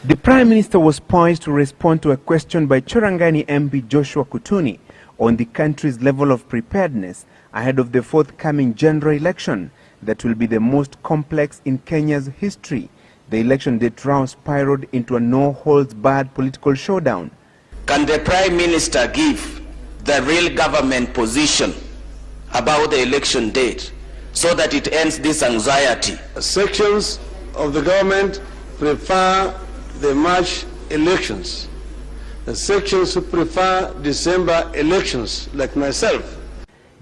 The Prime Minister was poised to respond to a question by Chorangani MP Joshua Kutuni on the country's level of preparedness ahead of the forthcoming general election that will be the most complex in Kenya's history. The election date round spiraled into a no-holds-barred political showdown. Can the Prime Minister give the real government position about the election date so that it ends this anxiety? Sections of the government prefer the March elections. The sections who prefer December elections, like myself.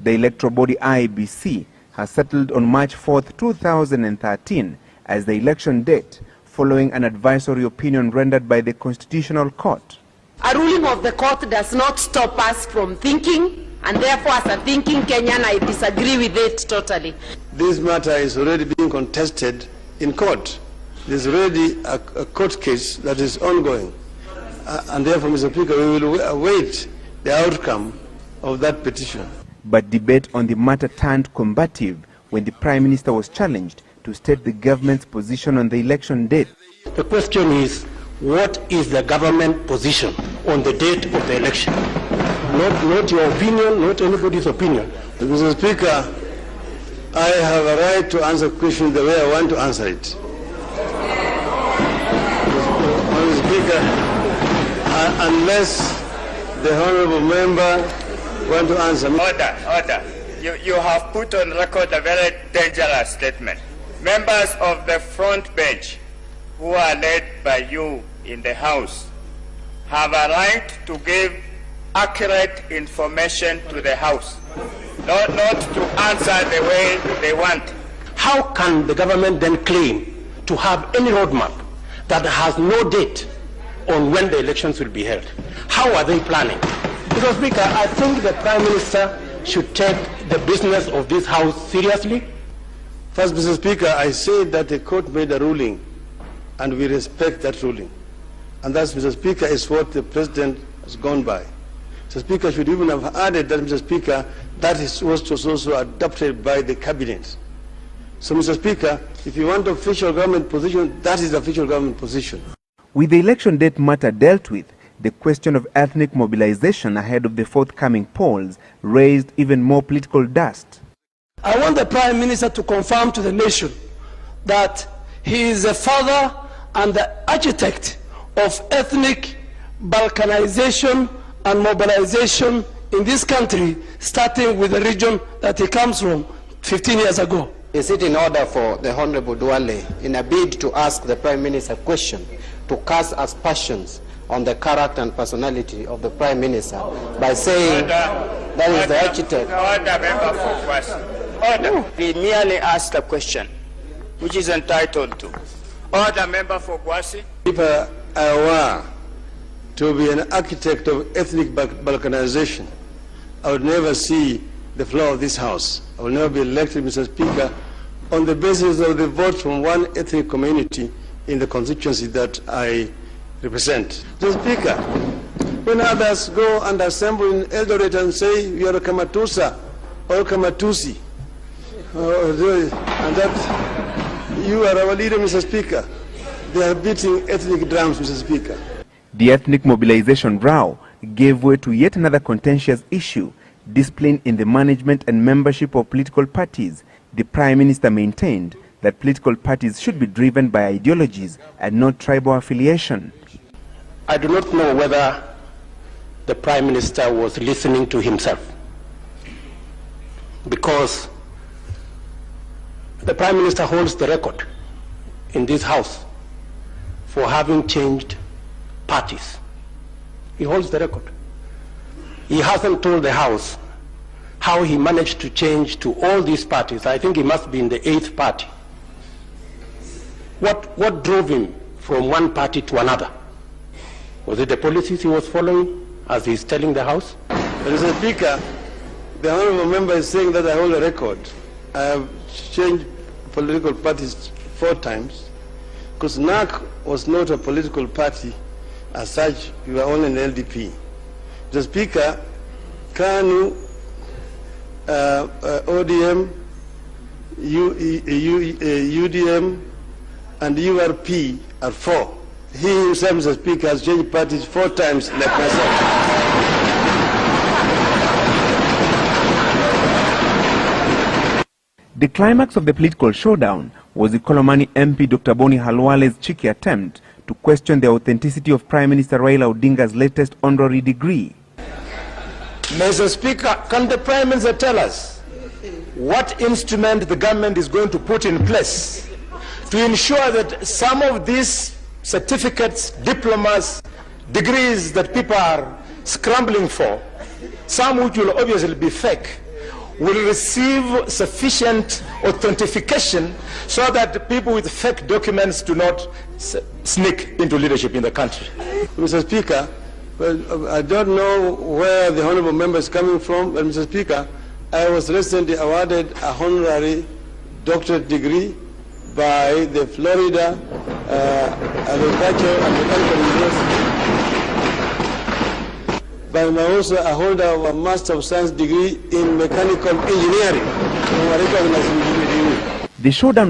The electoral body IEBC has settled on March 4th, 2013 as the election date, following an advisory opinion rendered by the Constitutional Court. A ruling of the court does not stop us from thinking, and therefore as a thinking Kenyan, I disagree with it totally. This matter is already being contested in court. There's already a court case that is ongoing. And therefore, Mr. Speaker, we will await the outcome of that petition. But debate on the matter turned combative when the Prime Minister was challenged to state the government's position on the election date. The question is, what is the government position on the date of the election? Not your opinion, not anybody's opinion. Mr. Speaker, I have a right to answer the question the way I want to answer it. Mr. Speaker, unless the honourable member want to answer. Order. You have put on record a very dangerous statement. Members of the front bench who are led by you in the House have a right to give accurate information to the House, not to answer the way they want. How can the government then claim to have any roadmap that has no date on when the elections will be held? How are they planning? Mr. Speaker, I think the Prime Minister should take the business of this House seriously. First, Mr. Speaker, I say that the court made a ruling, and we respect that ruling. And that, Mr. Speaker, is what the President has gone by. Mr. Speaker should even have added that, Mr. Speaker, that was also adopted by the Cabinet. So, Mr. Speaker, if you want official government position, that is the official government position. With the election date matter dealt with, the question of ethnic mobilization ahead of the forthcoming polls raised even more political dust. I want the Prime Minister to confirm to the nation that he is the father and the architect of ethnic balkanization and mobilization in this country, starting with the region that he comes from 15 years ago. Is it in order for the Honorable Duale, in a bid to ask the Prime Minister a question, to cast aspersions on the character and personality of the Prime Minister by saying that is the architect? Order, member for question. Order. We merely asked a question, which is entitled to. Order, member for Gwasi. If I were to be an architect of ethnic balkanization, I would never see the floor of this House. I will never be elected, Mr. Speaker, on the basis of the vote from one ethnic community in the constituency that I represent. Mr. Speaker, when others go and assemble in Eldoret and say, you are a Kamatusa or Kamatusi, and that you are our leader, Mr. Speaker, they are beating ethnic drums, Mr. Speaker. The ethnic mobilization row gave way to yet another contentious issue, discipline in the management and membership of political parties. The Prime Minister maintained that political parties should be driven by ideologies and not tribal affiliation. I do not know whether the Prime Minister was listening to himself, because the Prime Minister holds the record in this House for having changed parties. He holds the record. He hasn't told the House how he managed to change to all these parties. I think he must be in the 8th party. What drove him from one party to another? Was it the policies he was following, as he's telling the House? Mr. Speaker, the honourable member is saying that I hold a record. I have changed political parties 4 times, because NAC was not a political party as such. We were only an LDP. Mr. Speaker, KANU, ODM, UDM, and URP are 4 He himself, Mr. Speaker, has changed parties 4 times like myself. The climax of the political showdown was the Kolomani MP Dr. Boni Halwale's cheeky attempt to question the authenticity of Prime Minister Raila Odinga's latest honorary degree. Mr. Speaker, can the Prime Minister tell us what instrument the government is going to put in place to ensure that some of these certificates, diplomas, degrees that people are scrambling for, some which will obviously be fake, will receive sufficient authentication so that people with fake documents do not sneak into leadership in the country? Mr. Speaker, well, I don't know where the honourable member is coming from, but Mr. Speaker, I was recently awarded a honorary doctorate degree by the Florida Agricultural and Mechanical University. But I'm also a holder of a Master of Science degree in Mechanical Engineering. The showdown